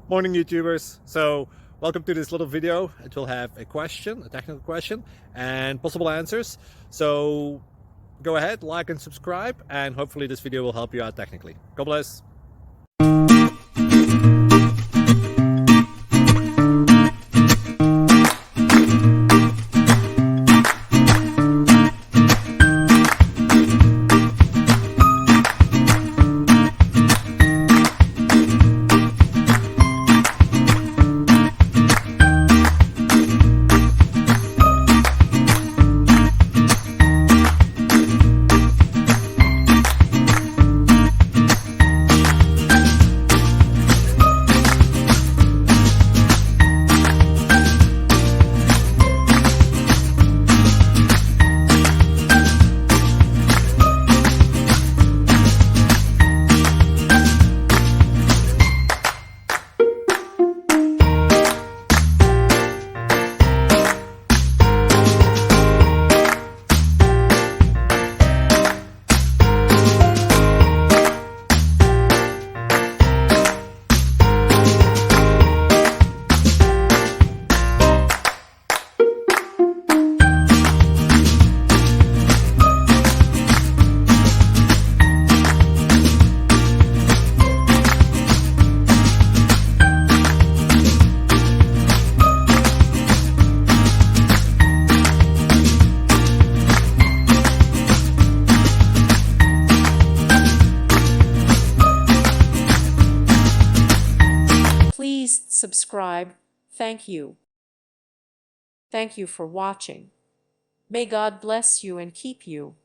Morning YouTubers. So welcome to this little video. It will have a question, a technical question, and possible answers. So go ahead, like and subscribe, and hopefully this video will help you out technically. God bless. Please subscribe. Thank you. Thank you for watching. May God bless you and keep you.